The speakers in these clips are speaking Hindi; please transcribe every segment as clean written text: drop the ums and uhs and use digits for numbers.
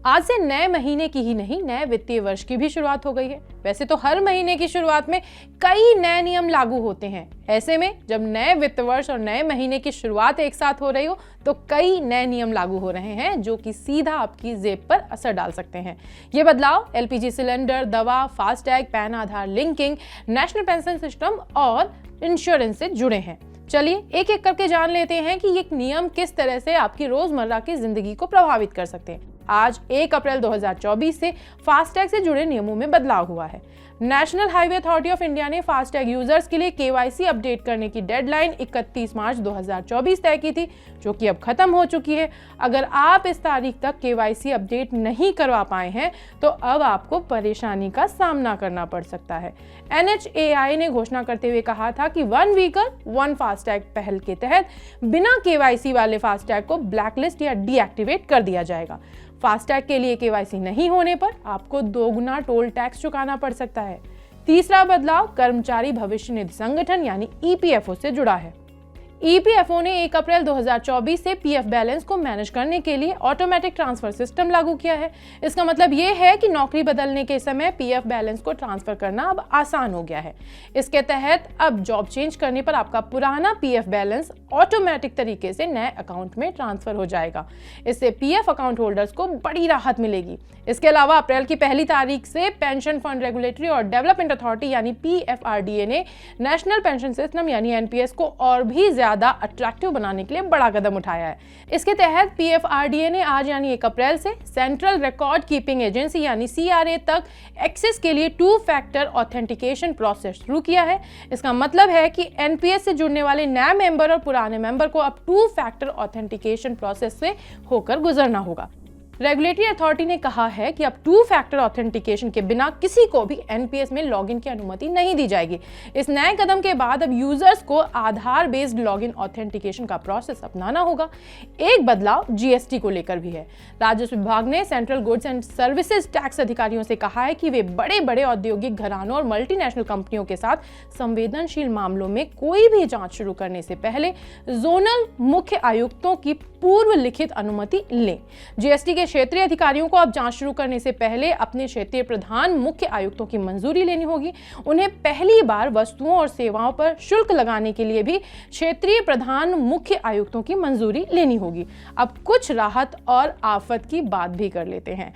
आज से नए महीने की ही नहीं, नए वित्तीय वर्ष की भी शुरुआत हो गई है। वैसे तो हर महीने की शुरुआत में कई नए नियम लागू होते हैं। ऐसे में जब नए वित्त वर्ष और नए महीने की शुरुआत एक साथ हो रही हो तो कई नए नियम लागू हो रहे हैं जो कि सीधा आपकी जेब पर असर डाल सकते हैं। ये बदलाव एलपीजी सिलेंडर, दवा, फास्टैग, पैन आधार लिंकिंग, नेशनल पेंशन सिस्टम और इंश्योरेंस से जुड़े हैं। चलिए एक एक करके जान लेते हैं कि ये नियम किस तरह से आपकी रोजमर्रा की जिंदगी को प्रभावित कर सकते हैं। आज 1 अप्रैल 2024 से फास्टैग से जुड़े नियमों में बदलाव हुआ है। National highway authority of India ने फास्टैग यूजर्स के लिए केवाईसी अपडेट करने की डेडलाइन 31 मार्च 2024 तय की थी, जो कि अब खत्म हो चुकी है। अगर आप इस तारीख तक केवाईसी अपडेट नहीं करवा पाए हैं तो अब आपको परेशानी का सामना करना पड़ सकता है। NHAI ने घोषणा करते हुए कहा था कि वन व्हीकल वन फास्टैग पहल के तहत बिना केवाईसी वाले फास्टैग को ब्लैकलिस्ट या डीएक्टिवेट कर दिया जाएगा। फास्टैग के लिए केवाईसी नहीं होने पर आपको दोगुना टोल टैक्स चुकाना पड़ सकता है। तीसरा बदलाव कर्मचारी भविष्य निधि संगठन यानी EPFO से जुड़ा है। EPFO ने 1 अप्रैल 2024 से PF बैलेंस को मैनेज करने के लिए ऑटोमेटिक ट्रांसफर सिस्टम लागू किया है। इसका मतलब ये है कि नौकरी बदलने के समय PF बैलेंस को ट्रांसफर करना अब आसान हो गया है। इसके तहत अब जॉब चेंज करने पर आपका पुराना PF बैलेंस ऑटोमेटिक तरीके से नए अकाउंट में ट्रांसफर हो जाएगा। इससे PF अकाउंट होल्डर्स को बड़ी राहत मिलेगी। इसके अलावा अप्रैल की पहली तारीख से पेंशन फंड रेगुलेटरी और डेवलपमेंट अथॉरिटी यानी PFRDA ने नेशनल पेंशन सिस्टम यानी NPS को और भी ज्यादा अट्रैक्टिव बनाने के लिए बड़ा कदम उठाया है। इसके तहत PFRDA ने आज यानी 1 अप्रैल से सेंट्रल रिकॉर्ड कीपिंग एजेंसी यानी CRA तक एक्सेस के लिए 2 फैक्टर ऑथेंटिकेशन प्रोसेस शुरू किया है। इसका मतलब है कि NPS से जुड़ने वाले नए मेंबर और पुराने मेंबर को अब 2 फैक्टर ऑथेंटिकेशन प्रोसेस से होकर गुजरना होगा। रेगुलेटरी अथॉरिटी ने कहा है कि अब 2 फैक्टर ऑथेंटिकेशन के बिना किसी को भी NPS में लॉगिन की अनुमति नहीं दी जाएगी। इस नए कदम के बाद अब यूजर्स को आधार बेस्ड लॉगिन ऑथेंटिकेशन का प्रोसेस अपनाना होगा। एक बदलाव GST को लेकर भी है। राजस्व विभाग ने central goods and services tax अधिकारियों से कहा है कि वे बड़े बड़े औद्योगिक घरानों और मल्टीनेशनल कंपनियों के साथ संवेदनशील मामलों में कोई भी जांच शुरू करने से पहले जोनल मुख्य आयुक्तों की पूर्व लिखित अनुमति लें। GST के क्षेत्रीय अधिकारियों को अब जांच शुरू करने से पहले अपने क्षेत्रीय प्रधान मुख्य आयुक्तों की मंजूरी लेनी होगी। उन्हें पहली बार वस्तुओं और सेवाओं पर शुल्क लगाने के लिए भी क्षेत्रीय प्रधान मुख्य आयुक्तों की मंजूरी लेनी होगी। अब कुछ राहत और आफत की बात भी कर लेते हैं।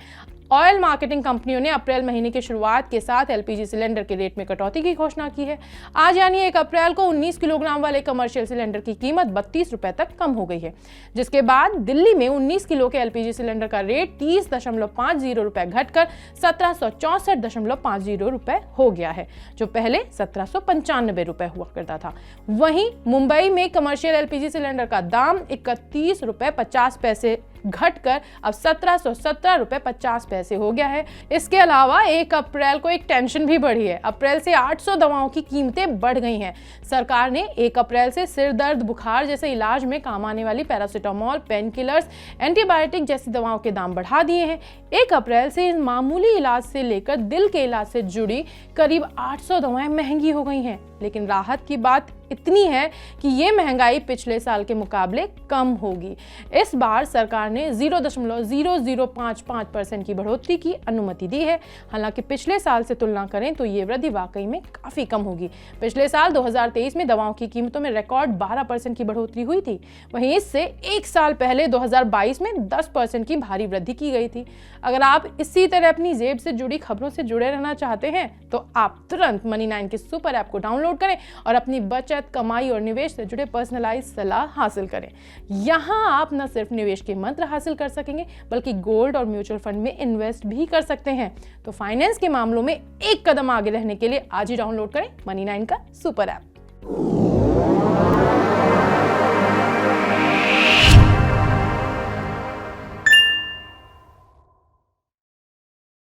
ऑयल मार्केटिंग कंपनियों ने अप्रैल महीने की शुरुआत के साथ LPG सिलेंडर के रेट में कटौती की घोषणा की है। आज यानी 1 अप्रैल को 19 किलोग्राम वाले कमर्शियल सिलेंडर की कीमत 32 रुपए तक कम हो गई है, जिसके बाद दिल्ली में 19 किलो के LPG सिलेंडर का रेट 30.50 रुपए घटकर 1764.50 रुपए हो गया है, जो पहले 1795 रुपए हुआ करता था। वहीं मुंबई में कमर्शियल LPG सिलेंडर का दाम 31 रुपए 50 पैसे घटकर अब 1717 रुपए 50 पैसे हो गया है। इसके अलावा 1 अप्रैल को एक टेंशन भी बढ़ी है। अप्रैल से 800 दवाओं की कीमतें बढ़ गई हैं। सरकार ने 1 अप्रैल से सिर दर्द, बुखार जैसे इलाज में काम आने वाली पैरासिटामोल, पेन किलर्स, एंटीबायोटिक जैसी दवाओं के दाम बढ़ा दिए हैं। 1 अप्रैल से मामूली इलाज से लेकर दिल के इलाज से जुड़ी करीब 800 दवाएं महंगी हो गई हैं। लेकिन राहत की बात इतनी है कि ये महंगाई पिछले साल के मुकाबले कम होगी। इस बार सरकार ने 0.0055% की बढ़ोतरी की अनुमति दी है। हालांकि पिछले साल से तुलना करें तो ये वृद्धि वाकई में काफी कम होगी। पिछले साल 2023 में दवाओं की कीमतों में रिकॉर्ड 12% की बढ़ोतरी हुई थी। वहीं इससे एक साल पहले 2022 में 10% की भारी वृद्धि की गई थी। अगर आप इसी तरह अपनी जेब से जुड़ी खबरों से जुड़े रहना चाहते हैं तो आप तुरंत Money9 के सुपर ऐप को डाउनलोड करें और अपनी बचत, कमाई और निवेश से जुड़े पर्सनलाइज सलाह हासिल करें। यहाँ आप न सिर्फ निवेश के मंत्र हासिल कर सकेंगे बल्कि गोल्ड और म्यूचुअल फंड में इन्वेस्ट भी कर सकते हैं। तो फाइनेंस के मामलों में एक कदम आगे रहने के लिए आज ही डाउनलोड करें Money9 का सुपर ऐप।